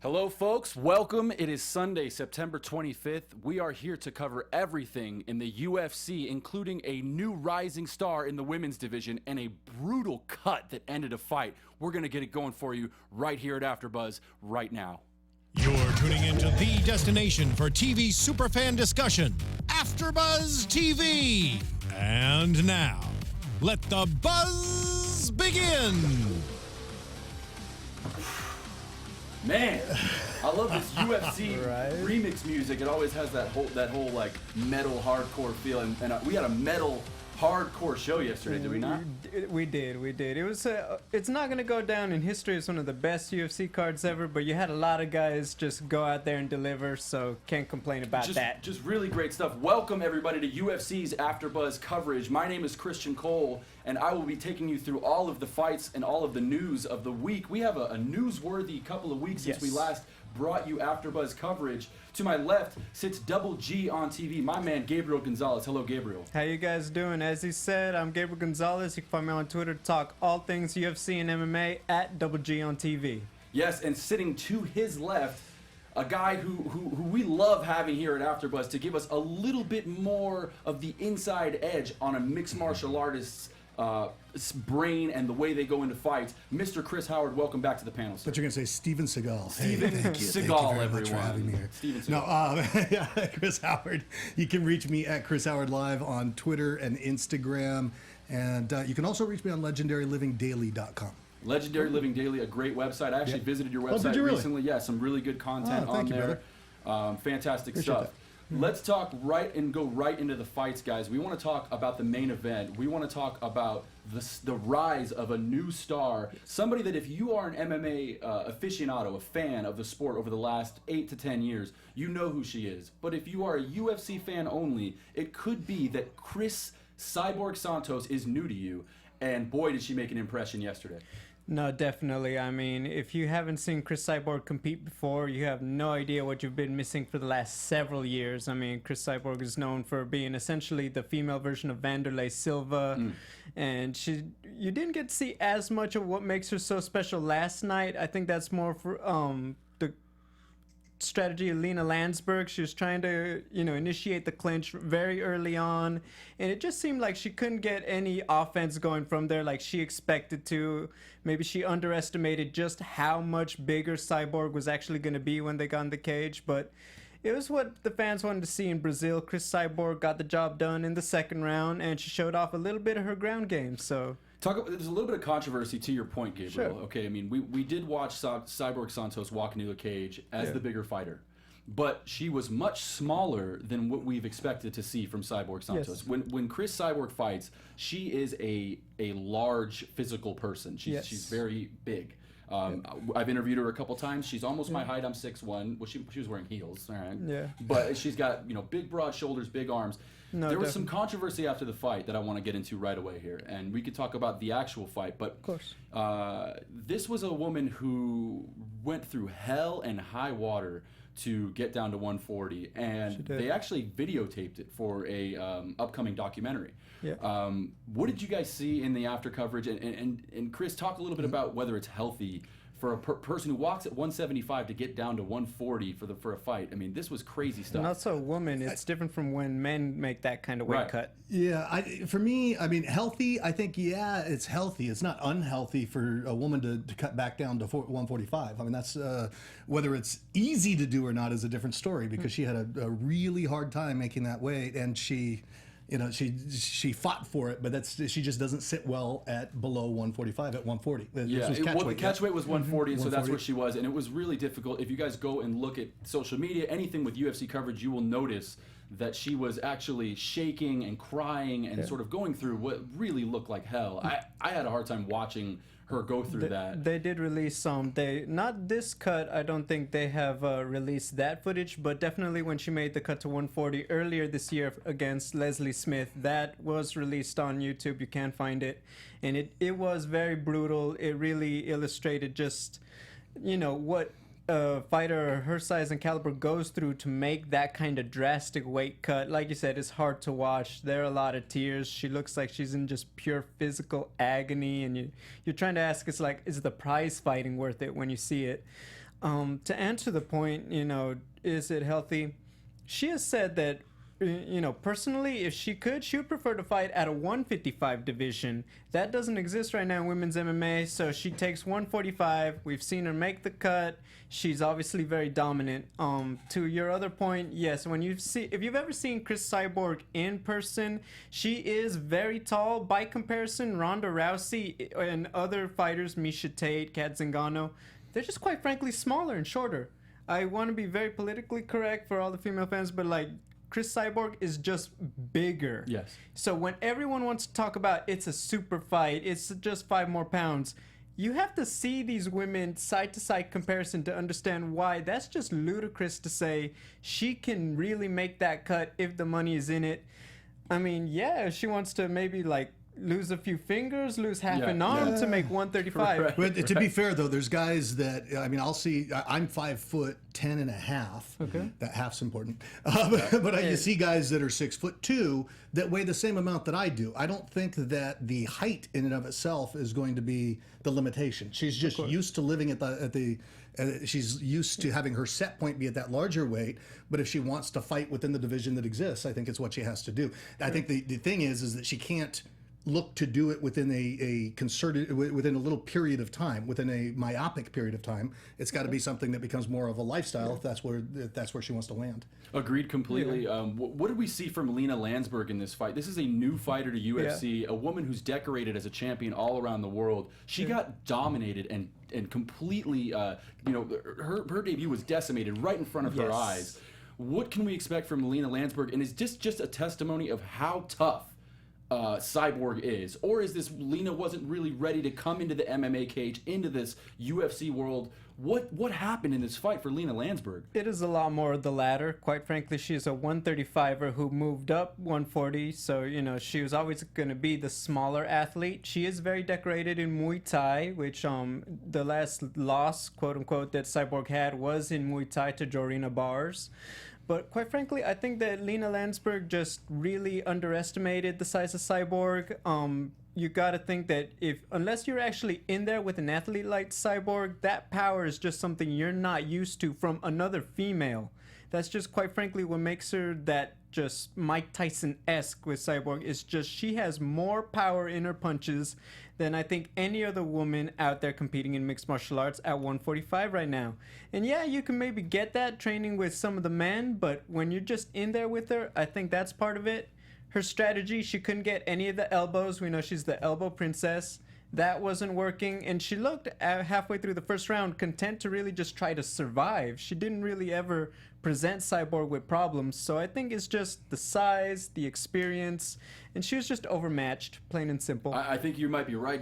Hello, folks. Welcome. It is Sunday, September 25th. We are here to cover everything in the UFC, including a new rising star in the women's division and a brutal cut that ended a fight. We're going to get it going for you right here at AfterBuzz right now. You're tuning into the destination for TV superfan discussion, AfterBuzz TV. And now, let the buzz begin. Man, I love this UFC remix music. It always has that whole like metal hardcore feel, and we had a metal hardcore show yesterday, did we not? We did. It was. It's not gonna go down in history as one of the best UFC cards ever, but you had a lot of guys just go out there and deliver, so can't complain about that. Just really great stuff. Welcome everybody to UFC's AfterBuzz coverage. My name is Christian Cole, and I will be taking you through all of the fights and all of the news of the week. We have a newsworthy couple of weeks since we last brought you AfterBuzz coverage. To my left sits Double G on TV, my man Gabriel Gonzalez. Hello, Gabriel. How you guys doing? As he said, I'm Gabriel Gonzalez. You can find me on Twitter to talk all things UFC and MMA at Double G on TV. Yes, and sitting to his left, a guy who we love having here at AfterBuzz to give us a little bit more of the inside edge on a mixed martial artist's brain and the way they go into fights. Mr. Chris Howard, welcome back to the panel, sir. But you're going to say Steven Seagal. Steven Seagal, everyone. For having me here. Steven Seagal. No, yeah, Chris Howard. You can reach me at Chris Howard Live on Twitter and Instagram. And you can also reach me on legendarylivingdaily.com. Legendary Living Daily, a great website. I actually visited your website did you really? recently. Yeah, some really good content on there. Fantastic Appreciate stuff. that. Let's talk go right into the fights, guys. We want to talk about the main event. We want to talk about the rise of a new star, somebody that if you are an MMA aficionado, a fan of the sport over the last 8 to 10 years, you know who she is. But if you are a UFC fan only, it could be that Chris Cyborg Santos is new to you, and boy, did she make an impression yesterday. No, definitely. I mean, if you haven't seen Chris Cyborg compete before, you have no idea what you've been missing for the last several years. I mean, Chris Cyborg is known for being essentially the female version of Wanderlei Silva, and you didn't get to see as much of what makes her so special last night. I think that's more for the strategy of Lena Lansberg. She was trying to, initiate the clinch very early on, and it just seemed like she couldn't get any offense going from there like she expected to. Maybe she underestimated just how much bigger Cyborg was actually going to be when they got in the cage, but it was what the fans wanted to see in Brazil. Chris Cyborg got the job done in the second round, and she showed off a little bit of her ground game, so... There's a little bit of controversy to your point, Gabriel. Sure. Okay, I mean, we did watch Cyborg Santos walk into a cage as the bigger fighter, but she was much smaller than what we've expected to see from Cyborg Santos. Yes. When Chris Cyborg fights, she is a large physical person. She's very big. I've interviewed her a couple times. She's almost my height. I'm 6'1". Well, she was wearing heels, all right? Yeah. But she's got big, broad shoulders, big arms. No, there was some controversy after the fight that I want to get into right away here, and we could talk about the actual fight. But of course, this was a woman who went through hell and high water to get down to 140, and they actually videotaped it for a upcoming documentary. Yeah. What did you guys see in the after coverage? And Chris, talk a little bit about whether it's healthy for a person who walks at 175 to get down to 140 for a fight. I mean, this was crazy stuff. Not so women. It's different from when men make that kind of weight cut. Yeah, for me, I mean, healthy, I think, yeah, it's healthy. It's not unhealthy for a woman to cut back down to 145. I mean, that's whether it's easy to do or not is a different story, because she had a really hard time making that weight, and she fought for it, but she just doesn't sit well at below 145 at 140. The catch weight was 140, and so that's where she was, and it was really difficult. If you guys go and look at social media, anything with UFC coverage, you will notice that she was actually shaking and crying and sort of going through what really looked like hell. I had a hard time watching her go through that. They did release some. Not this cut. I don't think they have released that footage, but definitely when she made the cut to 140 earlier this year against Leslie Smith, that was released on YouTube. You can find it, and it was very brutal. It really illustrated just what a fighter her size and caliber goes through to make that kind of drastic weight cut. Like you said, it's hard to watch. There are a lot of tears. She looks like she's in just pure physical agony, and you're trying to ask, it's like, is the prize fighting worth it when you see it? To answer the point, is it healthy? She has said that, personally, if she could, she would prefer to fight at a 155 division. That doesn't exist right now in women's MMA, so she takes 145. We've seen her make the cut. She's obviously very dominant. To your other point, yes, if you've ever seen Chris Cyborg in person, she is very tall. By comparison, Ronda Rousey and other fighters, Miesha Tate, Kat Zingano, they're just quite frankly smaller and shorter. I want to be very politically correct for all the female fans, but Chris Cyborg is just bigger. Yes. So when everyone wants to talk about it's a super fight, it's just 5 more pounds, you have to see these women side-to-side comparison to understand why that's just ludicrous to say she can really make that cut if the money is in it. I mean, yeah, if she wants to maybe lose a few fingers, lose half an arm to make 135. Right. But to be fair, though, there's guys that, I'll see, I'm 5'10" and a half. Okay. That half's important. But you see guys that are 6'2" that weigh the same amount that I do. I don't think that the height in and of itself is going to be the limitation. She's just used to living she's used to having her set point be at that larger weight, but if she wants to fight within the division that exists, I think it's what she has to do. I think the thing is that she can't look to do it within a concerted, within a little period of time, within a myopic period of time. It's got to be something that becomes more of a lifestyle if that's where she wants to land. Agreed completely. What did we see from Lena Lansberg in this fight? This is a new fighter to UFC, a woman who's decorated as a champion all around the world. She got dominated and completely, her debut was decimated right in front of her eyes. What can we expect from Lena Lansberg? And is this just a testimony of how tough Cyborg is, or is this Lena wasn't really ready to come into the MMA cage, into this UFC world? What happened in this fight for Lena Lansberg? It is a lot more of the latter. Quite frankly, she's a 135er who moved up 140, so she was always going to be the smaller athlete. She is very decorated in Muay Thai, which the last loss, quote unquote, that Cyborg had was in Muay Thai to Jorina Bars. But quite frankly, I think that Lena Lansberg just really underestimated the size of Cyborg. You got to think that unless you're actually in there with an athlete like Cyborg, that power is just something you're not used to from another female. That's just quite frankly what makes her that just Mike Tyson-esque with Cyborg. Is just she has more power in her punches than I think any other woman out there competing in mixed martial arts at 145 right now. And yeah, you can maybe get that training with some of the men, but when you're just in there with her, I think that's part of it. Her strategy, she couldn't get any of the elbows. We know she's the elbow princess. That wasn't working, and she looked halfway through the first round content to really just try to survive. She didn't really ever present Cyborg with problems, so I think it's just the size, the experience, and she was just overmatched, plain and simple. I think you might be right.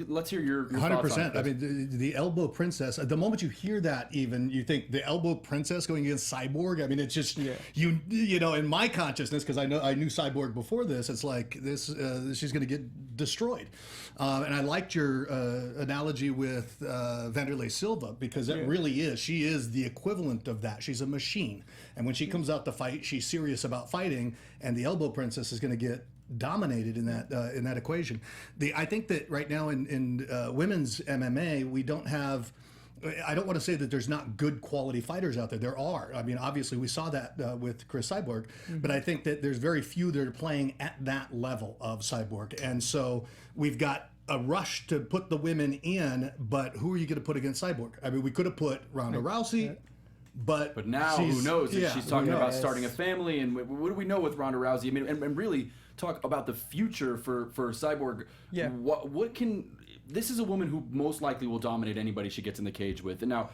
Let's hear your 100%. I mean, the elbow princess. The moment you hear that, even you think the elbow princess going against Cyborg. I mean, it's just in my consciousness, because I knew Cyborg before this. It's like this. She's going to get destroyed. And I liked your analogy with Vanderlei Silva, because it really is. She is the equivalent of that. She's a machine, and when she comes out to fight, she's serious about fighting. And the elbow princess is going to get dominated in that equation. I think that right now in women's MMA, we don't have. I don't want to say that there's not good quality fighters out there. There are. I mean, obviously, we saw that with Chris Cyborg, but I think that there's very few that are playing at that level of Cyborg, and so we've got a rush to put the women in. But who are you going to put against Cyborg? I mean, we could have put Ronda Rousey. But now, who knows? She's talking about starting a family, and what do we know with Ronda Rousey? I mean, and really talk about the future for Cyborg. Yeah. What can... This is a woman who most likely will dominate anybody she gets in the cage with. And now,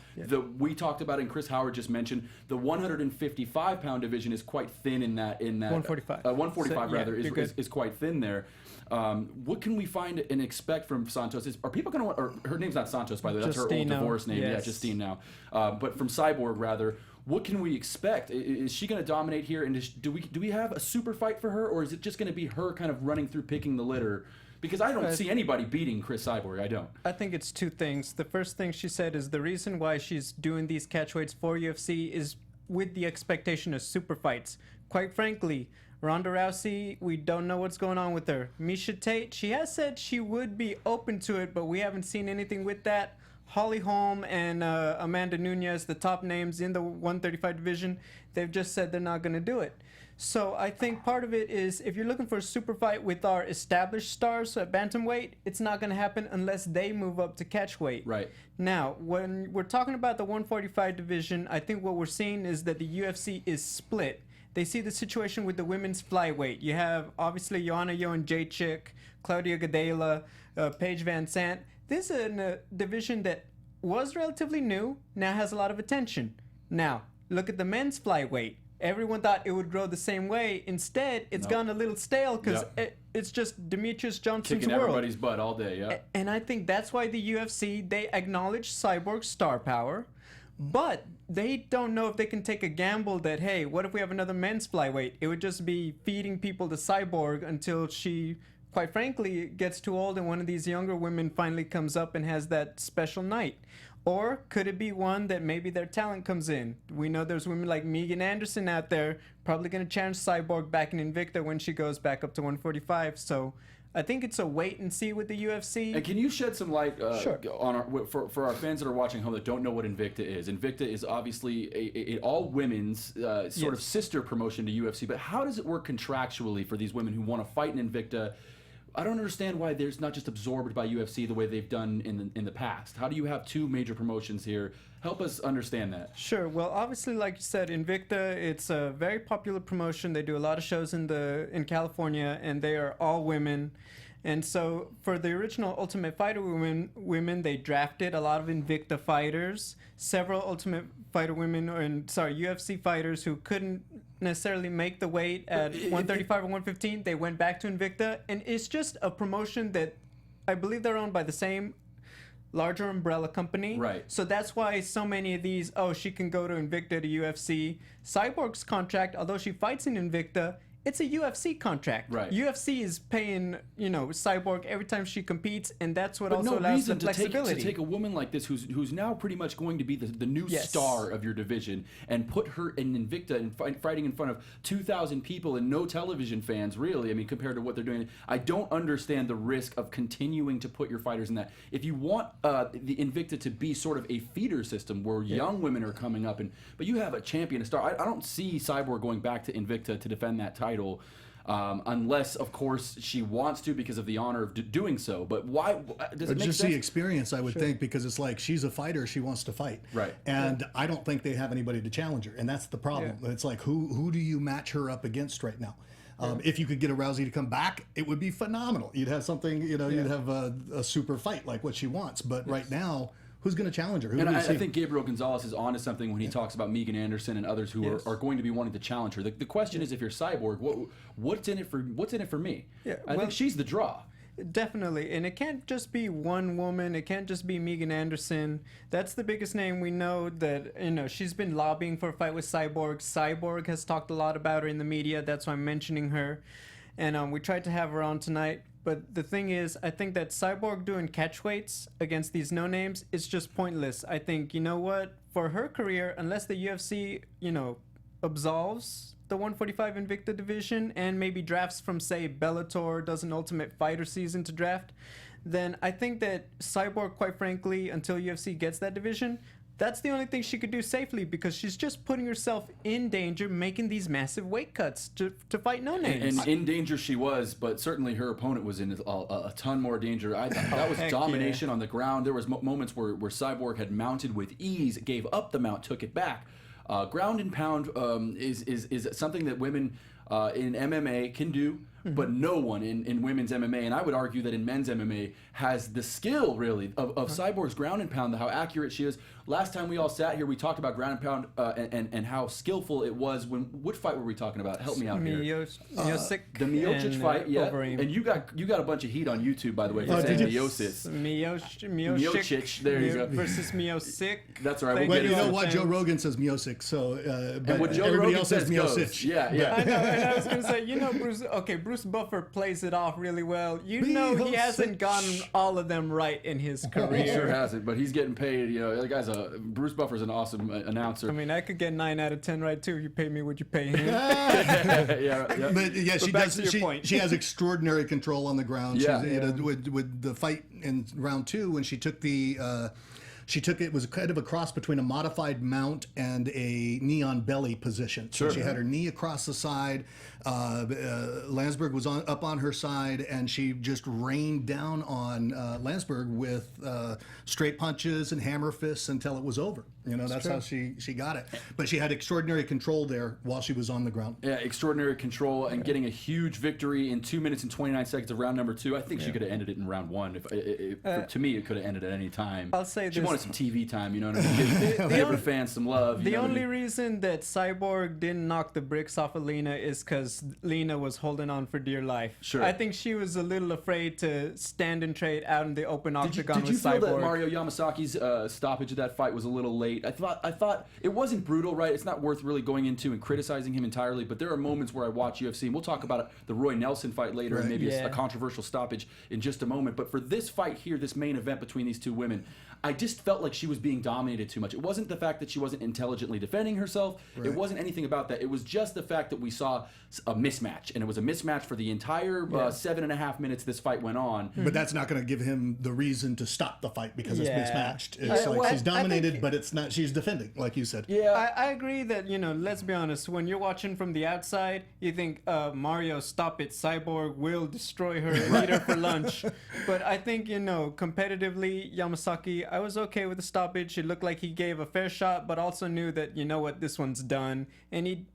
we talked about, and Chris Howard just mentioned, the 155-pound division is quite thin in that 145. 145 rather is quite thin there. What can we find and expect from Santos? Are people going to? Or her name's not Santos, by the way. That's her old divorce name. Yes. Yeah, Justine now. But from Cyborg rather. What can we expect? Is she going to dominate here? And do we have a super fight for her, or is it just going to be her kind of running through picking the litter? Because I don't see anybody beating Chris Cyborg. I don't. I think it's two things. The first thing she said is the reason why she's doing these catchweights for UFC is with the expectation of super fights. Quite frankly, Ronda Rousey, we don't know what's going on with her. Miesha Tate, she has said she would be open to it, but we haven't seen anything with that. Holly Holm and Amanda Nunes, the top names in the 135 division, they've just said they're not going to do it. So I think part of it is if you're looking for a super fight with our established stars at bantamweight, it's not going to happen unless they move up to catchweight. Right. Now, when we're talking about the 145 division, I think what we're seeing is that the UFC is split. They see the situation with the women's flyweight. You have, obviously, Joanna Jędrzejczyk, Claudia Gadelha, Paige Van Sant. This is a division that was relatively new, now has a lot of attention. Now, look at the men's flyweight. Everyone thought it would grow the same way. Instead, it's gone a little stale because it's just Demetrius Johnson's Kicking world. everybody's butt all day, yeah. And I think that's why the UFC, they acknowledge Cyborg's star power, but they don't know if they can take a gamble that, hey, what if we have another men's flyweight? It would just be feeding people to Cyborg until she, quite frankly, gets too old and one of these younger women finally comes up and has that special night. Or could it be one that maybe their talent comes in? We know there's women like Megan Anderson out there probably going to challenge Cyborg back in Invicta when she goes back up to 145. So I think it's a wait and see with the UFC. And can you shed some light Sure. on for our fans that are watching home that don't know what Invicta is? Invicta is obviously a all women's sort of sister promotion to UFC, but how does it work contractually for these women who want to fight in Invicta? I don't understand why there's not just absorbed by UFC the way they've done in the past. How do you have two major promotions here? Help us understand that. Sure. Well, obviously, like you said, Invicta, it's a very popular promotion. They do a lot of shows in California, and they are all women. And so for the original Ultimate Fighter women, they drafted a lot of Invicta fighters, several Ultimate Fighter women, UFC fighters who couldn't necessarily make the weight at 135 or 115. They went back to Invicta, and it's just a promotion that I believe they're owned by the same larger umbrella company. Right. So that's why so many of these, she can go to Invicta to UFC. Cyborg's contract, although she fights in Invicta, it's a UFC contract. Right. UFC is paying, Cyborg every time she competes, and that's what But also no allows the reason flexibility. to take a woman like this who's now pretty much going to be the new Yes. star of your division and put her in Invicta and fighting in front of 2,000 people and no television fans, really. I mean, compared to what they're doing. I don't understand the risk of continuing to put your fighters in that. If you want the Invicta to be sort of a feeder system where young women are coming up, but you have a champion, a star, I don't see Cyborg going back to Invicta to defend that title. Unless, of course, she wants to because of the honor of doing so. But why does it make just sense? the experience, I would think, because it's like she's a fighter, she wants to fight, Right. And I don't think they have anybody to challenge her, and that's the problem. Yeah. It's like who do you match her up against right now? If you could get a Rousey to come back, it would be phenomenal. You'd have something, you'd have a super fight like what she wants. But right now, who's going to challenge her? Who And do we I see? think Gabriel Gonzalez is onto something when he talks about Megan Anderson and others who are going to be wanting to challenge her. The question is, if you're Cyborg, what's in it for me? Yeah, I think she's the draw. Definitely, and it can't just be one woman. It can't just be Megan Anderson. That's the biggest name we know that, she's been lobbying for a fight with Cyborg. Cyborg has talked a lot about her in the media. That's why I'm mentioning her. And we tried to have her on tonight. But the thing is, I think that Cyborg doing catchweights against these no-names is just pointless. I think, for her career, unless the UFC, absolves the 145 Invicta division and maybe drafts from, say, Bellator, does an Ultimate Fighter season to draft, then I think that Cyborg, quite frankly, until UFC gets that division, that's the only thing she could do safely because she's just putting herself in danger, making these massive weight cuts to fight no names. And in danger she was, but certainly her opponent was in a ton more danger. I thought that was Heck domination on the ground. There was moments where Cyborg had mounted with ease, gave up the mount, took it back. Ground and pound is something that women in MMA can do, but no one in women's MMA, and I would argue that in men's MMA, has the skill, really, of Cyborg's ground and pound, how accurate she is. Last time we all sat here, we talked about ground and pound and how skillful it was. Which fight were we talking about? Help me out here. Miocic The Miocic and, fight, yeah. Overeem. And you got a bunch of heat on YouTube, by the way, for saying did you? Miocic. Miocic, there you go. versus Miocic. That's all right. Thank We'll But get you it. know what? Joe Rogan says Miocic, so but what Joe everybody Rogan else says goes. Miocic. Yeah. I know, and I was gonna say, Bruce Buffer plays it off really well. He Miocic. hasn't gotten all of them right in his He career. sure hasn't, but he's getting paid. The guy's Bruce Buffer's an awesome announcer. I mean, I could get 9 out of 10 right too. You pay me what you pay him. yeah. But yeah, she back does. to your point. She has extraordinary control on the ground. Yeah. She's, with the fight in round 2 when she took the she took it was kind of a cross between a modified mount and a knee on belly position. So she had her knee across the side. Lansberg was up on her side, and she just rained down on Lansberg with straight punches and hammer fists until it was over. You know, that's how she got it. But she had extraordinary control there while she was on the ground. Yeah, extraordinary control and getting a huge victory in 2 minutes and 29 seconds of round number 2. I think she could have ended it in round 1. To me, it could have ended at any time. I'll say she this. wanted some TV time, you know what I mean? Give her fans some love. The only reason that Cyborg didn't knock the bricks off of Lena is because Lena was holding on for dear life. Sure. I think she was a little afraid to stand and trade out in the open octagon Did you with feel Cyborg. that Mario Yamasaki's stoppage of that fight was a little late? I thought it wasn't brutal, right? It's not worth really going into and criticizing him entirely, but there are moments where I watch UFC, and we'll talk about the Roy Nelson fight later, and maybe a controversial stoppage in just a moment. But for this fight here, this main event between these two women, I just felt like she was being dominated too much. It wasn't the fact that she wasn't intelligently defending herself. It wasn't anything about that. It was just the fact that we saw a mismatch, and it was a mismatch for the entire 7.5 minutes this fight went on. But that's not going to give him the reason to stop the fight because it's mismatched. It's like she's dominated, but it's not. She's defending, like you said. Yeah, I agree that, you know, let's be honest, when you're watching from the outside, you think, Mario, stop it, Cyborg will destroy her and eat her for lunch. But I think, you know, competitively, Yamasaki, I was okay with the stoppage. It looked like he gave a fair shot, but also knew that, you know what, this one's done. And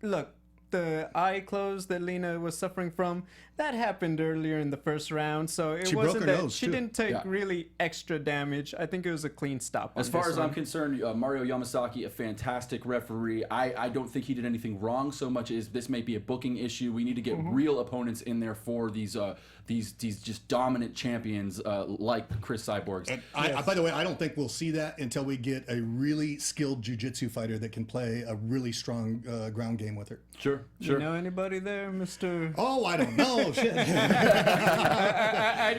look, the eye close that Lena was suffering from, that happened earlier in the first round, so it wasn't that she didn't take really extra damage. I think it was a clean stop. As far as I'm concerned, Mario Yamasaki, a fantastic referee. I don't think he did anything wrong so much as this may be a booking issue. We need to get real opponents in there for these just dominant champions like Chris Cyborg. And by the way, I don't think we'll see that until we get a really skilled jiu-jitsu fighter that can play a really strong ground game with her. Sure. You know anybody there, Mr.? Oh, I don't know. Shit.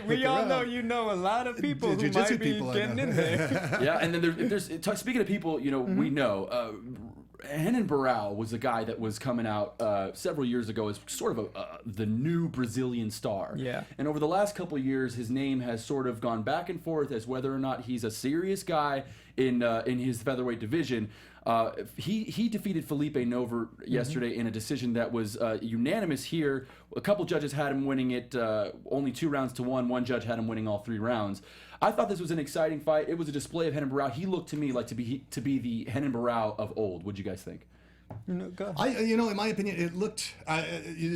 We all know you know a lot of people who might be getting in there. Yeah, and then there's speaking of people, you know, we know. Renan Barão was a guy that was coming out several years ago as sort of the new Brazilian star. Yeah. And over the last couple of years, his name has sort of gone back and forth as whether or not he's a serious guy in his featherweight division. He defeated Felipe Nover yesterday in a decision that was unanimous here. A couple judges had him winning it only 2 rounds to 1. One judge had him winning all 3 rounds. I thought this was an exciting fight. It was a display of Renan Barão. He looked to me like to be the Renan Barão of old. What'd you guys think? Go. In my opinion, it looked,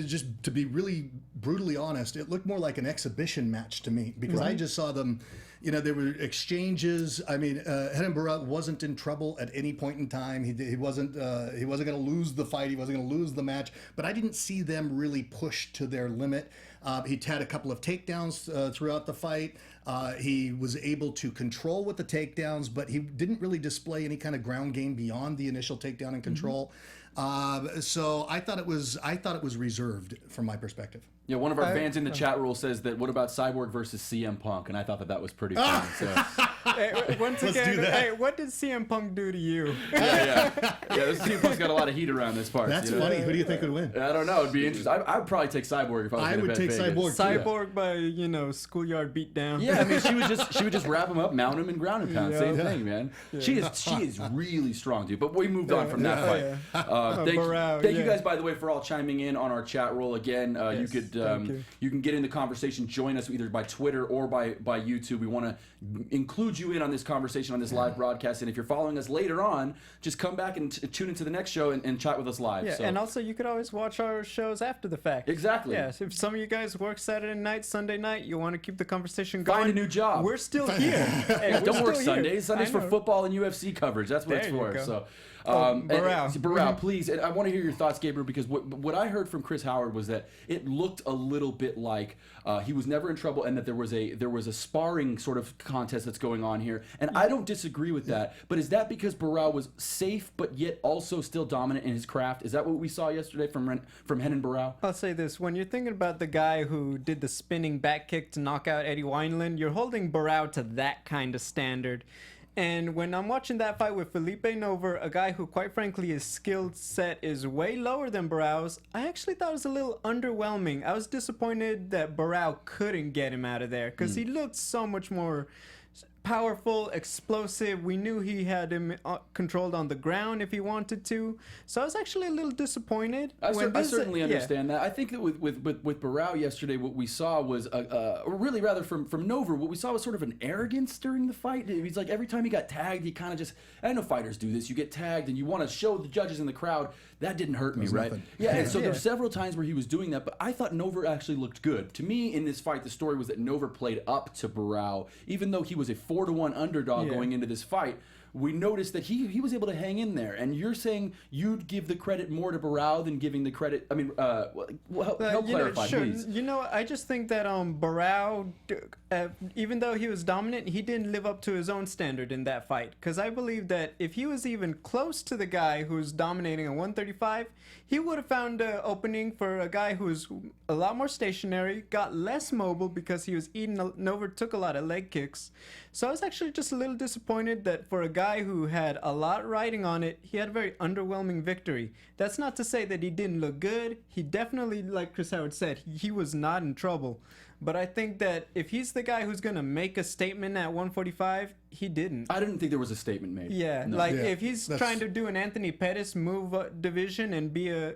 just to be really brutally honest, it looked more like an exhibition match to me because I just saw them, you know, there were exchanges. I mean, Renan Barão wasn't in trouble at any point in time. He wasn't going to lose the fight. He wasn't going to lose the match. But I didn't see them really push to their limit. He had a couple of takedowns throughout the fight. He was able to control with the takedowns, but he didn't really display any kind of ground game beyond the initial takedown and control. So I thought it was reserved from my perspective. Yeah, one of our fans in the chat room says that what about Cyborg versus CM Punk, and I thought that was pretty funny. So. Hey, once again, hey, what did CM Punk do to you? Yeah, this CM Punk's got a lot of heat around this part. That's funny. Who do you think would win? I don't know. It'd be interesting. I'd probably take Cyborg if I was going to bet Vegas. Cyborg. Cyborg by schoolyard beatdown. Yeah, I mean she would just wrap him up, mount him, and ground and pound. Same thing, man. Yeah. She is really strong, dude. But we moved on from that fight. Thank you guys, by the way, for all chiming in on our chat roll again. You can get in the conversation, join us either by Twitter or by YouTube. We want to include you in on this conversation on this live broadcast. And if you're following us later on, just come back and tune into the next show and chat with us live. Yeah, so. And also you could always watch our shows after the fact. Exactly. Yeah, so if some of you guys work Saturday night, Sunday night, you want to keep the conversation going. Find a new job. We're still here. Hey, don't work Sundays. Sundays for football and UFC coverage. That's what it's for. So. Barão, please, and I want to hear your thoughts, Gabriel, because what I heard from Chris Howard was that it looked a little bit like he was never in trouble, and that there was a sparring sort of contest that's going on here, and I don't disagree with that. But is that because Barão was safe, but yet also still dominant in his craft? Is that what we saw yesterday from Renan Barão? I'll say this: when you're thinking about the guy who did the spinning back kick to knock out Eddie Wineland, you're holding Barão to that kind of standard. And when I'm watching that fight with Felipe Nover, a guy who, quite frankly, his skill set is way lower than Barão's, I actually thought it was a little underwhelming. I was disappointed that Barão couldn't get him out of there because he looked so much more powerful, explosive. We knew he had him controlled on the ground if he wanted to. So I was actually a little disappointed. I certainly understand that. I think that with Barao yesterday, what we saw was, or really rather from Nover, what we saw was sort of an arrogance during the fight. He's like every time he got tagged, he kind of just, I know fighters do this. You get tagged and you want to show the judges in the crowd, that didn't hurt me, right? Nothing. Yeah, and so there's several times where he was doing that, but I thought Nover actually looked good. To me, in this fight, the story was that Nover played up to Barao, even though he was a 4-1 underdog going into this fight. We noticed that he was able to hang in there, and you're saying you'd give the credit more to Barao than giving the credit. I mean, help clarify, sure. please. I just think that Barao, even though he was dominant, he didn't live up to his own standard in that fight. Because I believe that if he was even close to the guy who's dominating at 135, he would have found an opening for a guy who's a lot more stationary, got less mobile because he was Nover took a lot of leg kicks. So I was actually just a little disappointed that for a guy who had a lot riding on it, he had a very underwhelming victory. That's not to say that he didn't look good. He definitely, like Chris Howard said, he was not in trouble. But I think that if he's the guy who's going to make a statement at 145, he didn't. I didn't think there was a statement made. Yeah, No. if he's trying to do an Anthony Pettis move division and be a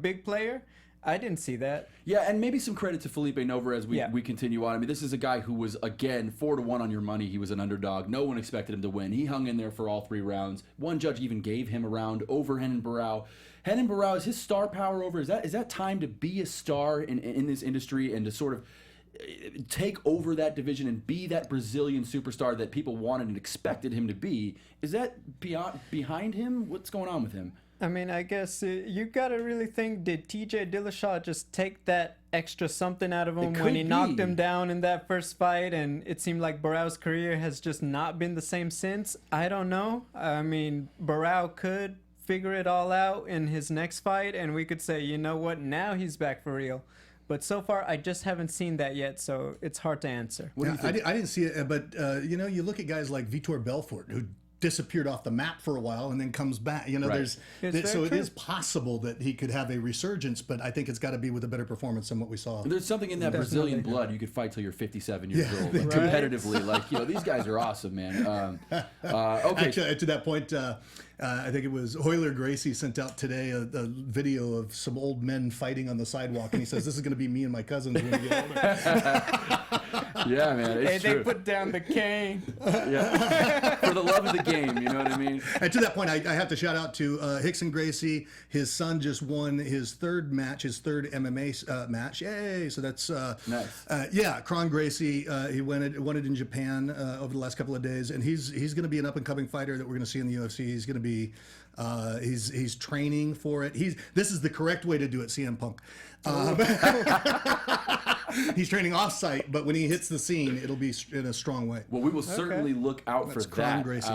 big player, I didn't see that. Yeah, and maybe some credit to Felipe Nover as we continue on. I mean, this is a guy who was, again, 4-1 on your money. He was an underdog. No one expected him to win. He hung in there for all 3 rounds. One judge even gave him a round over Renan Barao. Renan Barao, is his star power over? Is that time to be a star in this industry and to sort of take over that division and be that Brazilian superstar that people wanted and expected him to be? Is that behind him? What's going on with him? I mean, I guess you got to really think, did TJ Dillashaw just take that extra something out of him when he knocked him down in that first fight, and it seemed like Barao's career has just not been the same since? I don't know. I mean, Barao could figure it all out in his next fight, and we could say, you know what, now he's back for real. But so far, I just haven't seen that yet, so it's hard to answer. What do you think? I didn't see it, but you look at guys like Vitor Belfort, who disappeared off the map for a while and then comes back. Right. So it is possible that he could have a resurgence, but I think it's got to be with a better performance than what we saw. There's something in that Brazilian blood. You could fight till you're 57 years old, like, competitively. Like, these guys are awesome, man. Okay. Actually, to that point, I think it was Hoyler Gracie sent out today a video of some old men fighting on the sidewalk, and he says, "This is going to be me and my cousins when we get older." Yeah, man. It's They true. put down the cane. Yeah. For the love of the game, you know what I mean? And to that point, I have to shout out to Rickson Gracie. His son just won his third MMA match. Yay! So that's nice. Kron Gracie. He won it in Japan over the last couple of days, and he's going to be an up and coming fighter that we're going to see in the UFC. He's going to be he's training for it. This is the correct way to do it, CM Punk. He's training off-site, but when he hits the scene, it'll be in a strong way. Well, we will certainly look out for that. Gracie,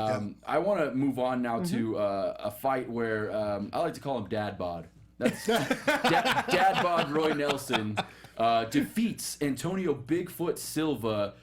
I want to move on now to a fight where I like to call him Dad Bod. That's Dad Bod Roy Nelson defeats Antonio Bigfoot Silva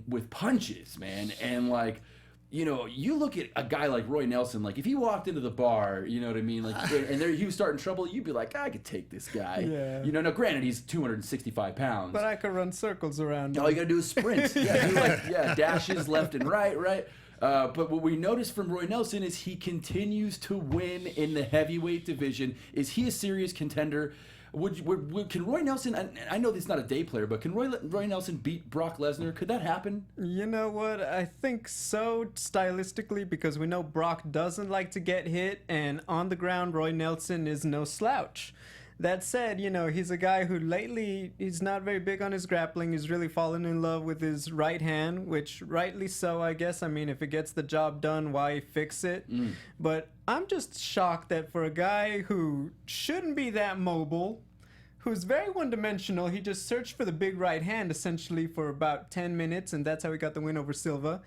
with punches, man, and like. You look at a guy like Roy Nelson, like if he walked into the bar, you know what I mean, like, and he was starting trouble, you'd be like, I could take this guy. Yeah. Now granted he's 265 pounds. But I could run circles around him. All you gotta do is sprint. Dashes left and right. But what we noticed from Roy Nelson is he continues to win in the heavyweight division. Is he a serious contender? Can Roy Nelson, I know he's not a day player, but can Roy Nelson beat Brock Lesnar? Could that happen? You know what? I think so, stylistically, because we know Brock doesn't like to get hit, and on the ground, Roy Nelson is no slouch. That said, he's a guy who lately, he's not very big on his grappling. He's really fallen in love with his right hand, which rightly so, I guess. I mean, if it gets the job done, why fix it? But I'm just shocked that for a guy who shouldn't be that mobile, who's very one-dimensional, he just searched for the big right hand, essentially, for about 10 minutes, and that's how he got the win over Silva.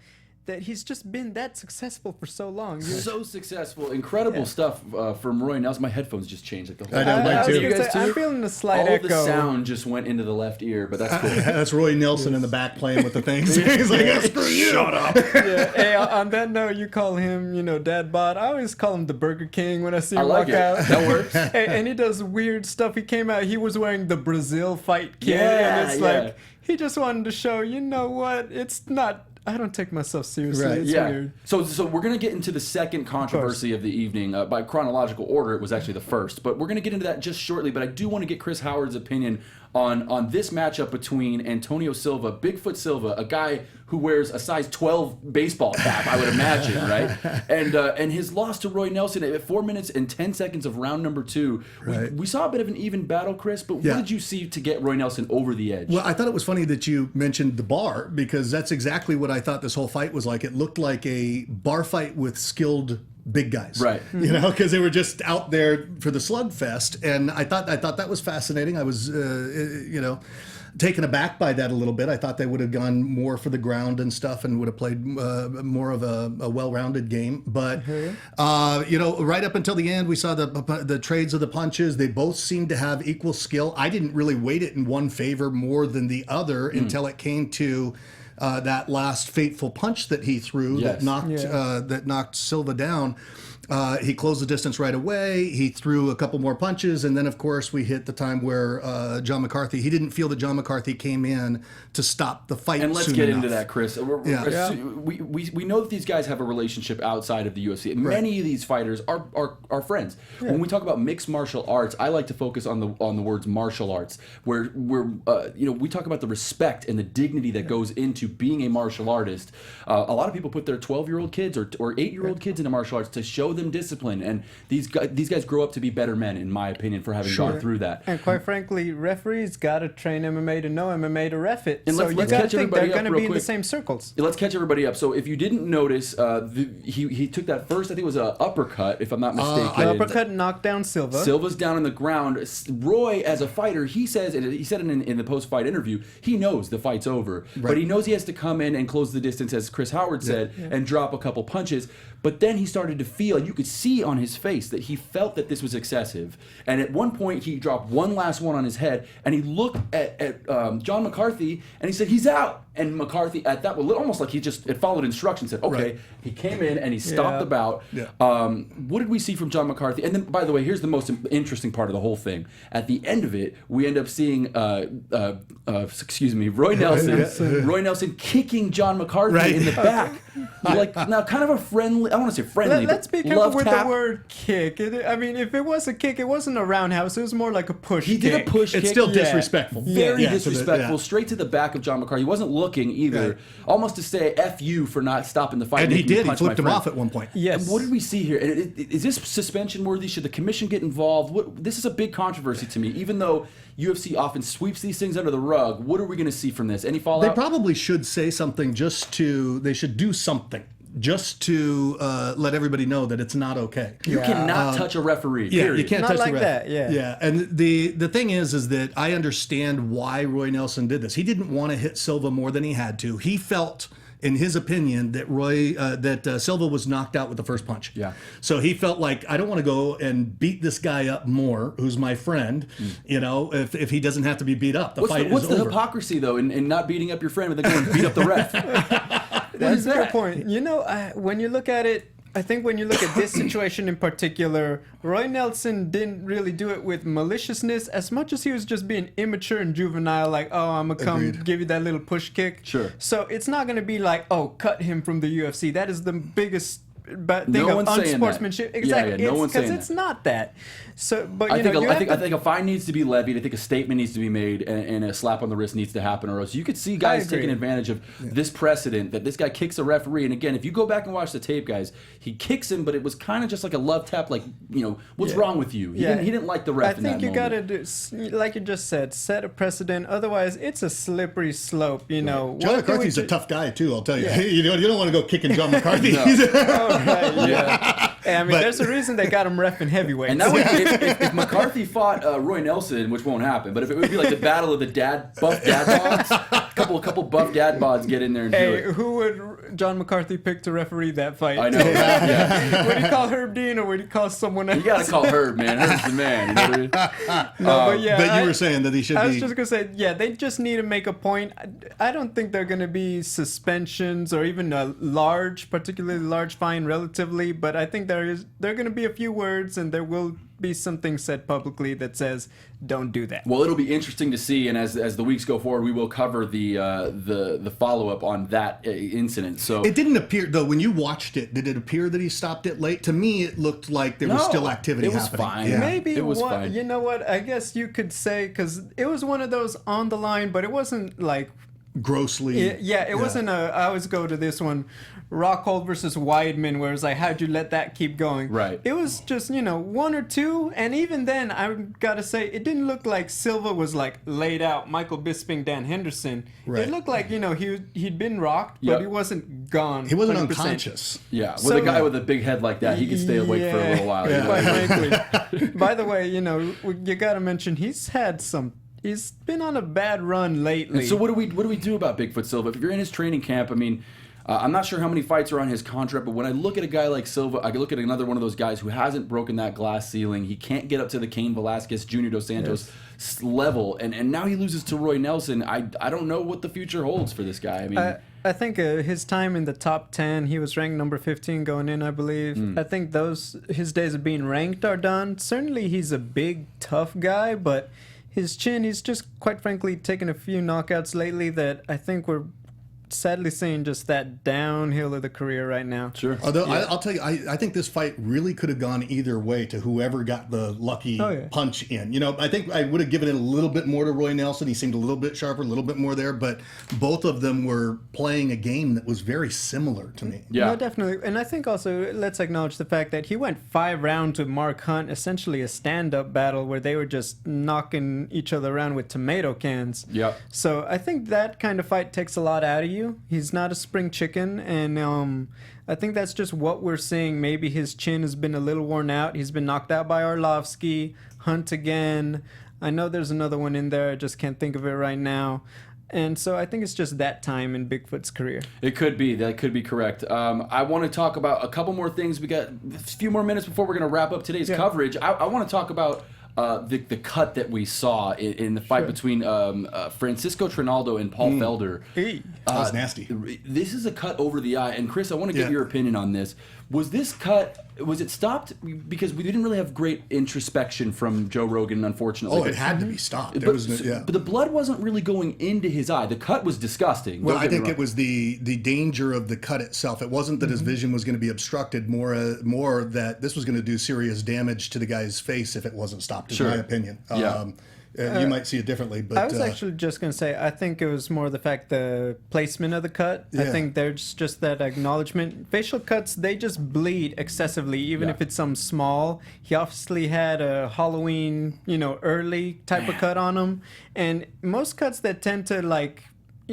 That he's just been that successful for so long. So successful. Incredible stuff from Roy Nelson. My headphones just changed. Like the whole I know, mine too. You guys too? I'm feeling a slight All echo. the sound just went into the left ear, but that's cool. That's Roy Nelson in the back playing with the things. He's like, screw you. Shut up. Hey, on that note, you call him, Dad Bod. I always call him the Burger King when I see him like walk it. out. That works. And he does weird stuff. He came out, he was wearing the Brazil fight kit. And it's like, he just wanted to show, you know what, it's not I don't take myself seriously. Right. It's weird. So we're gonna get into the second controversy of the evening. By chronological order, it was actually the first, but we're gonna get into that just shortly. But I do want to get Chris Howard's opinion on this matchup between Antonio Silva, Bigfoot Silva, a guy who wears a size 12 baseball cap, I would imagine, right? And his loss to Roy Nelson at 4 minutes and 10 seconds of round number 2. Right. We saw a bit of an even battle, Chris, but what did you see to get Roy Nelson over the edge? Well, I thought it was funny that you mentioned the bar, because that's exactly what I thought this whole fight was like. It looked like a bar fight with skilled big guys, Right? You know, because they were just out there for the slugfest, and I thought that was fascinating. I was, taken aback by that a little bit. I thought they would have gone more for the ground and stuff, and would have played more of a well-rounded game. But right up until the end, we saw the trades of the punches. They both seemed to have equal skill. I didn't really weight it in one favor more than the other until it came to that last fateful punch that he threw that knocked Silva down. He closed the distance right away. He threw a couple more punches, and then of course we hit the time where John McCarthy. He didn't feel that John McCarthy came in to stop the fight. And let's soon get enough. into that, Chris. We know that these guys have a relationship outside of the UFC. Many of these fighters are friends. When we talk about mixed martial arts, I like to focus on the words martial arts, where we talk about the respect and the dignity that goes into being a martial artist. A lot of people put their 12-year-old kids or 8-year-old kids into martial arts to show them discipline, and these guys grow up to be better men, in my opinion, for having gone through that. And quite frankly, referees got to train MMA to know MMA to ref it. And so let's you got to catch think they're everybody up going to real be in the quick. same circles. Let's catch everybody up. So if you didn't notice, he took that first, I think it was an uppercut, if I'm not mistaken. Uppercut knocked down Silva. Silva's down on the ground. Roy, as a fighter, he said in the post-fight interview, he knows the fight's over, but he knows he has to come in and close the distance, as Chris Howard said, and drop a couple punches. But then he started to feel, and you could see on his face that he felt that this was excessive. And at one point, he dropped one last one on his head, and he looked at John McCarthy, and he said, "He's out." And McCarthy, at that, almost like it followed instructions, said, "Okay." Right. He came in and he stopped the bout. Yeah. What did we see from John McCarthy? And then, by the way, here's the most interesting part of the whole thing. At the end of it, we end up seeing, Roy Nelson. Roy Nelson kicking John McCarthy in the back. Now, kind of a friendly. I want to say friendly. Let's be but careful love with tap. the word kick. If it was a kick, it wasn't a roundhouse. It was more like a push He kick. did a push kick. It's still disrespectful. Very Yeah, disrespectful, straight to the back of John McCarthy. He wasn't looking either. Right. Almost to say "F you" for not stopping the fight. And he making me did. He punch flipped my him friend. off at one point. Yes. And what did we see here? Is this suspension worthy? Should the commission get involved? This is a big controversy to me. Even though UFC often sweeps these things under the rug, what are we going to see from this? Any fallout? They probably should say something they should do something just to let everybody know that it's not okay. You cannot touch a referee. Yeah, period. you can't Not touch like the ref. that, yeah. Yeah, and the thing is that I understand why Roy Nelson did this. He didn't want to hit Silva more than he had to. He felt, in his opinion, that Silva was knocked out with the first punch. Yeah. So he felt like, I don't want to go and beat this guy up more, who's my friend. If he doesn't have to be beat up, What's the over. hypocrisy though in not beating up your friend, but then going to beat up the ref? That's a good point. When you look at it, I think when you look at this situation in particular, Roy Nelson didn't really do it with maliciousness as much as he was just being immature and juvenile, like, oh, I'm going to come give you that little push kick. Sure. So it's not going to be like, oh, cut him from the UFC. That is the biggest thing No of one's saying that. unsportsmanship. Yeah, Exactly. no one's saying Because it's not that. So, but I think a fine needs to be levied. I think a statement needs to be made, and a slap on the wrist needs to happen, or else you could see guys taking advantage of this precedent that this guy kicks a referee. And again, if you go back and watch the tape, guys, he kicks him, but it was kind of just like a love tap, like, what's wrong with you? He didn't like the ref. I think you gotta do, like you just said, set a precedent. Otherwise, it's a slippery slope. John McCarthy's a tough guy too. I'll tell you. You don't want to go kicking John McCarthy. There's a reason they got him reffing heavyweights. And that would, if McCarthy fought Roy Nelson, which won't happen, but if it would be like the battle of the buff dad bods, a couple buff dad bods get in there and do it. Who would John McCarthy pick to referee that fight? I know. Yeah. Would he call Herb Dean or would he call someone else? You gotta call Herb, man. Herb's the man. You know what I mean? But you were saying that he should be. I was just gonna say, they just need to make a point. I don't think they're gonna be suspensions or even a particularly large fine relatively, but I think there are going to be a few words, and there will be something said publicly that says, "Don't do that." Well, it'll be interesting to see, and as the weeks go forward, we will cover the follow up on that incident. So it didn't appear though when you watched it. Did it appear that he stopped it late? To me, it looked like there was still activity it was happening. fine. Yeah. Maybe it was fine. You know what? I guess you could say, because it was one of those on the line, but it wasn't like Grossly. it wasn't a. I always go to this one, Rockhold versus Weidman, where it's like, how'd you let that keep going? Right. It was just, one or two, and even then, I gotta say, it didn't look like Silva was like laid out, Michael Bisping, Dan Henderson. Right. It looked like he'd been rocked, but Yep. he wasn't gone. He wasn't 100%. unconscious. yeah, with So- a guy with a big head like that, he could stay awake for a little while. Yeah. Quite frankly. By the way, you gotta mention he's been on a bad run lately. And so what do we do about Bigfoot Silva? If you're in his training camp, I mean, I'm not sure how many fights are on his contract, but when I look at a guy like Silva, I look at another one of those guys who hasn't broken that glass ceiling. He can't get up to the Cain Velasquez, Junior Dos Santos level, and now he loses to Roy Nelson. I don't know what the future holds for this guy. I mean, I think his time in the top 10, he was ranked number 15 going in, I believe. I think his days of being ranked are done. Certainly he's a big, tough guy, but his chin, he's just, quite frankly, taken a few knockouts lately that I think we're sadly seeing just that downhill of the career right now. sure. Although I'll tell you, I think this fight really could have gone either way to whoever got the lucky punch in. I think I would have given it a little bit more to Roy Nelson. He seemed a little bit sharper, a little bit more there, but both of them were playing a game that was very similar to me. Yeah. No, definitely. And I think also, let's acknowledge the fact that he went 5 rounds with Mark Hunt, essentially a stand-up battle where they were just knocking each other around with tomato cans. Yep. So I think that kind of fight takes a lot out of you. He's not a spring chicken, and I think that's just what we're seeing. Maybe his chin has been a little worn out. He's been knocked out by Arlovsky, Hunt again. I know there's another one in there. I just can't think of it right now. And so I think it's just that time in Bigfoot's career. It could be. That could be correct. I want to talk about a couple more things. We got a few more minutes before we're going to wrap up today's coverage. I want to talk about the cut that we saw in the fight between Francisco Trinaldo and Paul Felder. That was nasty. This is a cut over the eye. And Chris, I want to get Yeah. your opinion on this. Was this cut, was it stopped? Because we didn't really have great introspection from Joe Rogan, unfortunately. Oh, it had to be stopped. There But, was no- but the blood wasn't really going into his eye. The cut was disgusting. Well, Don't I get me think wrong. it was the danger of the cut itself. It wasn't that his vision was going to be obstructed, more that this was going to do serious damage to the guy's face if it wasn't stopped, in my opinion. Yeah. You might see it differently, but I was actually just going to say, I think it was more the fact the placement of the cut. I Yeah. think there's just that acknowledgement. Facial cuts, they just bleed excessively, even if it's some small. He obviously had a Halloween, early type of cut on him. And most cuts that tend to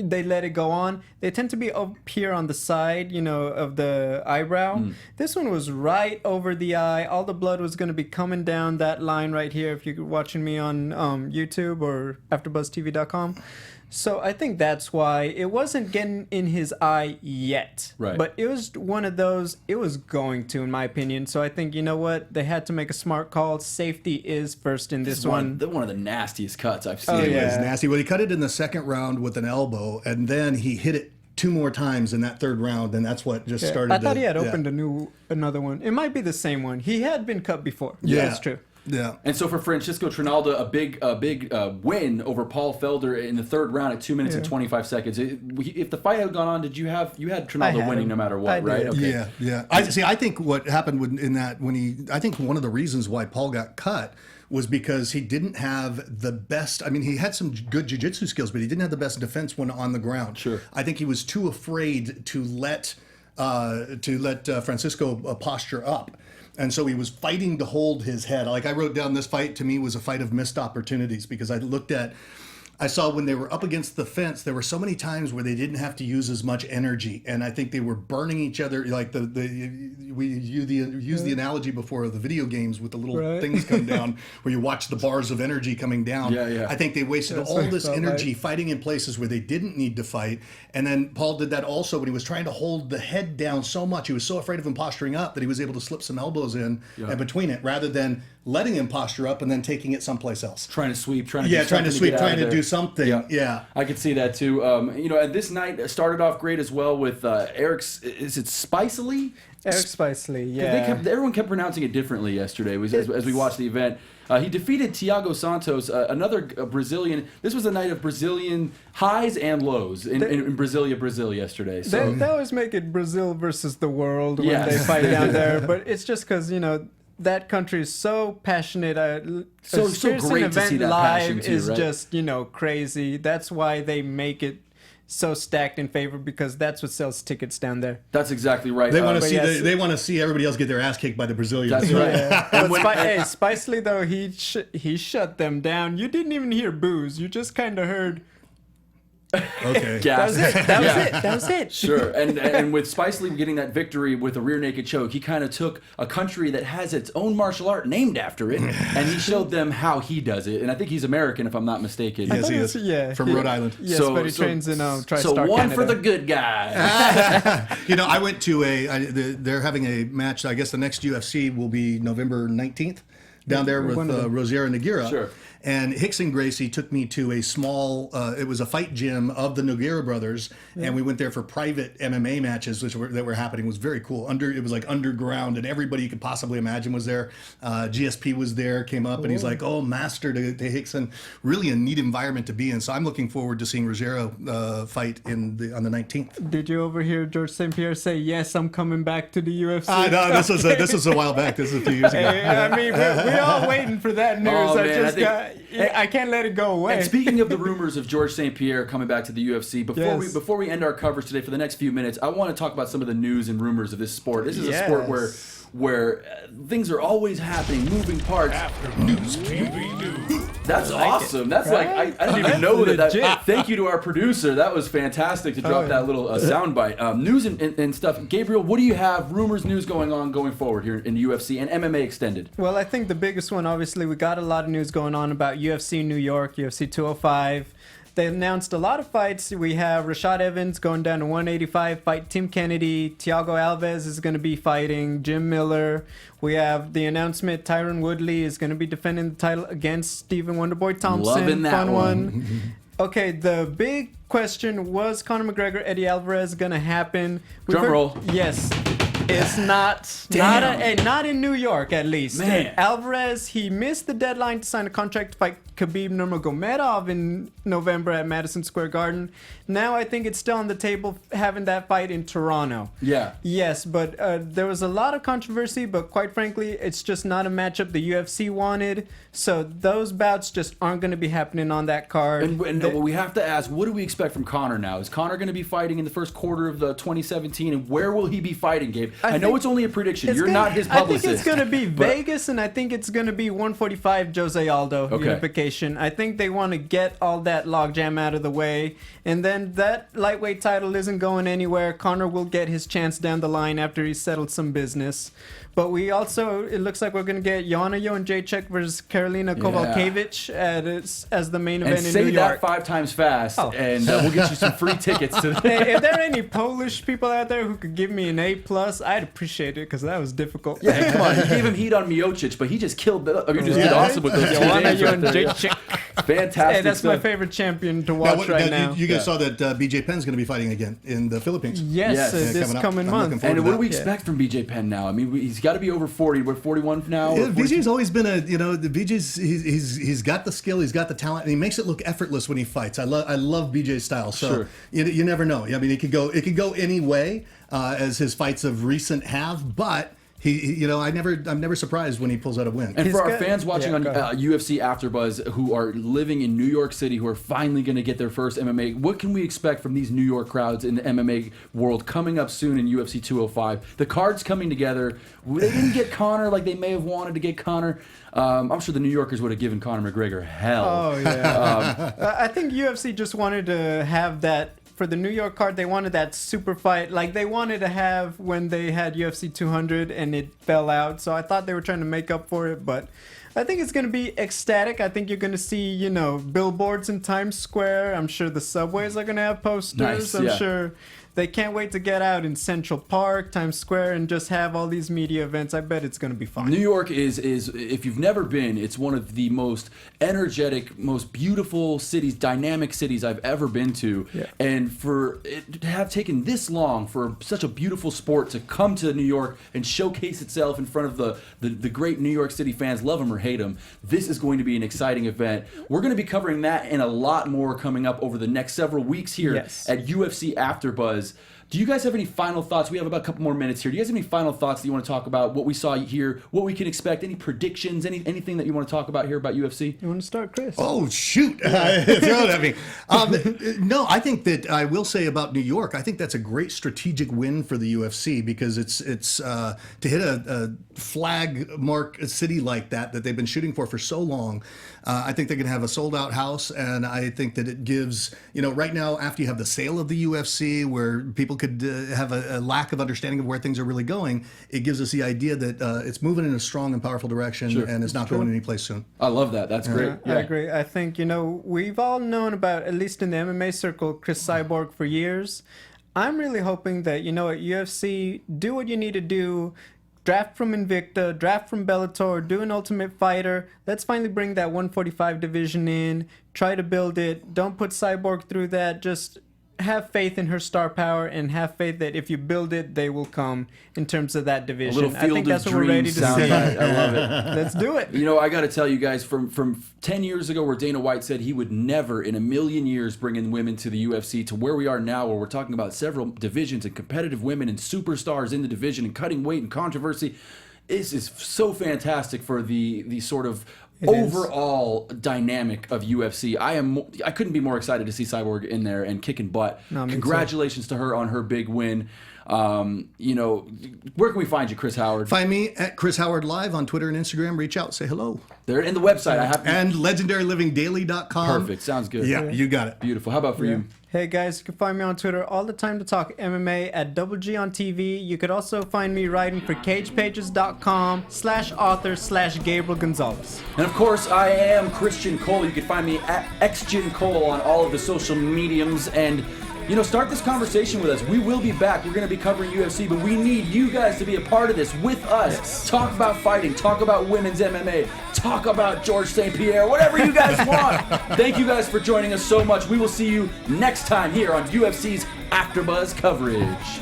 they let it go on, they tend to be up here on the side, of the eyebrow. This one was right over the eye. All the blood was going to be coming down that line right here if you're watching me on YouTube or AfterBuzzTV.com. So I think that's why it wasn't getting in his eye yet. Right. But it was one of those, it was going to, in my opinion. So I think, you know what? They had to make a smart call. Safety is first in this one. One of the nastiest cuts I've seen. Oh, it yeah. was nasty. Well, he cut it in the second round with an elbow, and then he hit it 2 more times in that third round, and that's what just started. I thought he had opened another one. It might be the same one. He had been cut before. Yeah. That's true. Yeah. And so for Francisco Trinaldo, a big win over Paul Felder in the third round at 2 minutes and 25 seconds. If the fight had gone on, you had Trinaldo had winning him. no matter I what, did. right? Okay. Yeah. I think what happened I think one of the reasons why Paul got cut was because he didn't have the best. I mean, he had some good jiu-jitsu skills, but he didn't have the best defense when on the ground. Sure. I think he was too afraid to let Francisco posture up. And so he was fighting to hold his head. Like I wrote down, this fight to me was a fight of missed opportunities, because I saw when they were up against the fence, there were so many times where they didn't have to use as much energy, and I think they were burning each other. Like we used the analogy before of the video games with the little things come down, where you watch the bars of energy coming down. Yeah. I think they wasted all this energy fighting in places where they didn't need to fight. And then Paul did that also when he was trying to hold the head down so much. He was so afraid of him posturing up that he was able to slip some elbows in between it, rather than letting him posture up and then taking it someplace else. Trying to sweep, Trying to do something. Yeah. I could see that too. And this night started off great as well with Eric's. Is it Spicely? Eric Spicely, yeah. Everyone kept pronouncing it differently yesterday as we watched the event. He defeated Thiago Santos, another Brazilian. This was a night of Brazilian highs and lows in Brasilia, Brazil yesterday. So They always make it Brazil versus the world when Yes. they fight down there, but it's just because, that country is so passionate. So experiencing great an to see event that live passion too, is right? just, crazy. That's why they make it so stacked in favor, because that's what sells tickets down there. that's exactly right. They want to but see yes. they want to see everybody else get their ass kicked by the Brazilians. That's right. But Spicely, though, he shut them down. You didn't even hear boos. You just kind of heard. Okay. Gas. That was it. Sure, and with Spicely getting that victory with a rear naked choke, he kind of took a country that has its own martial art named after it, and he showed them how he does it. And I think he's American, if I'm not mistaken. Yes, he is. Yeah, From Rhode Island. Yes, but he trains in TriStar So one Canada. for the good guy. I went to they're having a match. I guess the next UFC will be November 19th down there with Rosier Nogueira. Sure. And Hickson Gracie took me to a small, it was a fight gym of the Nogueira brothers, and we went there for private MMA matches that were happening. It was very cool. It was like underground, and everybody you could possibly imagine was there. GSP was there, came up, and he's like, "Oh, master to Hickson." Really a neat environment to be in. So I'm looking forward to seeing Rogero fight on the 19th. Did you overhear George St. Pierre say, "Yes, I'm coming back to the UFC"? No, this was a while back. This was a few years ago. Hey, I mean, we're all waiting for that news. Oh, man, I can't let it go away. And speaking of the rumors of George St. Pierre coming back to the UFC, before we end our coverage today for the next few minutes, I want to talk about some of the news and rumors of this sport. This is a sport where things are always happening, moving parts. News TV News. That's awesome. That's like I didn't even know that. Thank you to our producer. That was fantastic to drop that little soundbite. News and stuff. Gabriel, what do you have? Rumors, news going forward here in the UFC and MMA extended. Well, I think the biggest one, obviously, we got a lot of news going on about UFC New York, UFC 205. They announced a lot of fights. We have Rashad Evans going down to 185, fight Tim Kennedy. Thiago Alves is going to be fighting Jim Miller. We have the announcement Tyron Woodley is going to be defending the title against Stephen Wonderboy Thompson. Loving that Fun one. Okay, the big question was Conor McGregor, Eddie Alvarez going to happen? Drum roll. Yes. It's not in New York, at least. Man. Alvarez, he missed the deadline to sign a contract to fight Khabib Nurmagomedov in November at Madison Square Garden. Now I think it's still on the table having that fight in Toronto. Yeah. Yes, but there was a lot of controversy, but quite frankly, it's just not a matchup the UFC wanted. So those bouts just aren't going to be happening on that card. And we have to ask, what do we expect from Conor now? Is Conor going to be fighting in the first quarter of the 2017, and where will he be fighting, Gabe? I know it's only a prediction. You're not his publicist. I think it's going to be Vegas, and I think it's going to be 145 Jose Aldo unification. I think they want to get all that logjam out of the way, and then that lightweight title isn't going anywhere. Conor will get his chance down the line after he's settled some business. But we also, it looks like we're going to get Joanna Jędrzejczyk versus Karolina Kowalkiewicz as the main event in New York. And say that 5 times fast, and we'll get you some free tickets to Hey, if there are any Polish people out there who could give me an A+, I'd appreciate it, because that was difficult. Yeah, hey, come on. You gave him heat on Miocic, but he just killed. I mean, just did awesome with those two Joanna names right there. Jędrzejczyk. Fantastic. Hey, that's my stuff. favorite champion to watch right now. You guys saw that BJ Penn's going to be fighting again in the Philippines. Yes, this coming month. And what do we expect from BJ Penn now? I mean, he's got to be over 40. We're 41 now. Yeah, BJ's always been he's got the skill, he's got the talent, and he makes it look effortless when he fights. I love BJ's style. So Sure. you never know. I mean, it could go any way, as his fights of recent have, but. I'm never surprised when he pulls out a win. And for our fans watching on UFC AfterBuzz who are living in New York City, who are finally going to get their first MMA, what can we expect from these New York crowds in the MMA world coming up soon in UFC 205? The card's coming together. They didn't get Conor like they may have wanted to get Conor. I'm sure the New Yorkers would have given Conor McGregor hell. Oh, yeah. I think UFC just wanted to have that. For the New York card, they wanted that super fight like they wanted to have when they had UFC 200 and it fell out. So I thought they were trying to make up for it, but I think it's going to be ecstatic. I think you're going to see, billboards in Times Square. I'm sure the subways are going to have posters. Nice, I'm sure they can't wait to get out in Central Park, Times Square, and just have all these media events. I bet it's going to be fun. New York is if you've never been, it's one of the most energetic, most beautiful cities, dynamic cities I've ever been to. Yeah. And for it to have taken this long for such a beautiful sport to come to New York and showcase itself in front of the great New York City fans, love them or hate them, this is going to be an exciting event. We're going to be covering that and a lot more coming up over the next several weeks here at UFC AfterBuzz. Do you guys have any final thoughts? We have about a couple more minutes here. Do you guys have any final thoughts that you want to talk about? What we saw here, what we can expect, any predictions, anything that you want to talk about here about UFC? You want to start, Chris? Oh, shoot. Throw it at me. No, I think that I will say about New York, I think that's a great strategic win for the UFC because it's to hit a flag mark a city like that they've been shooting for so long. I think they can have a sold-out house, and I think that it gives, right now, after you have the sale of the UFC, where people could have a lack of understanding of where things are really going, it gives us the idea that it's moving in a strong and powerful direction, and it's not going anyplace soon. I love that. That's great. I agree. I think, we've all known about, at least in the MMA circle, Chris Cyborg for years. I'm really hoping that, at UFC, do what you need to do. Draft from Invicta, draft from Bellator, do an Ultimate Fighter. Let's finally bring that 145 division in. Try to build it. Don't put Cyborg through that. Just have faith in her star power and have faith that if you build it, they will come in terms of that division. I think that's what we're ready to see. I love it. Let's do it. I got to tell you guys, from 10 years ago where Dana White said he would never in a million years bring in women to the UFC to where we are now where we're talking about several divisions and competitive women and superstars in the division and cutting weight and controversy. This is so fantastic for the sort of overall dynamic of UFC. I couldn't be more excited to see Cyborg in there and kicking butt. No, Congratulations to her on her big win. Where can we find you, Chris Howard? Find me at Chris Howard Live on Twitter and Instagram. Reach out, say hello. There in the website. And legendarylivingdaily.com. Perfect. Sounds good. Yeah, you got it. Beautiful. How about for you? Hey guys, you can find me on Twitter all the time to talk MMA at Double G on TV. You could also find me writing for cagepages.com/author/Gabriel Gonzalez. And of course, I am Christian Cole. You can find me at XGenCole on all of the social mediums. And, start this conversation with us. We will be back. We're going to be covering UFC, but we need you guys to be a part of this with us. Yes. Talk about fighting. Talk about women's MMA. Talk about George St. Pierre. Whatever you guys want. Thank you guys for joining us so much. We will see you next time here on UFC's AfterBuzz coverage.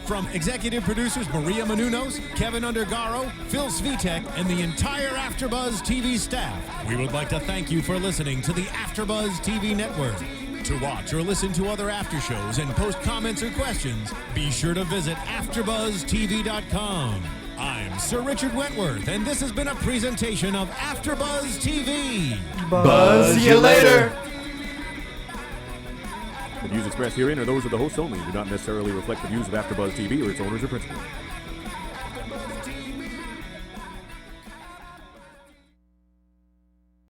From executive producers Maria Menounos, Kevin Undergaro, Phil Svitek, and the entire AfterBuzz TV staff, we would like to thank you for listening to the AfterBuzz TV network. To watch or listen to other after shows and post comments or questions, be sure to visit AfterBuzzTV.com. I'm Sir Richard Wentworth, and this has been a presentation of AfterBuzz TV. Buzz you later. The views expressed herein are those of the hosts only and do not necessarily reflect the views of AfterBuzz TV or its owners or principals.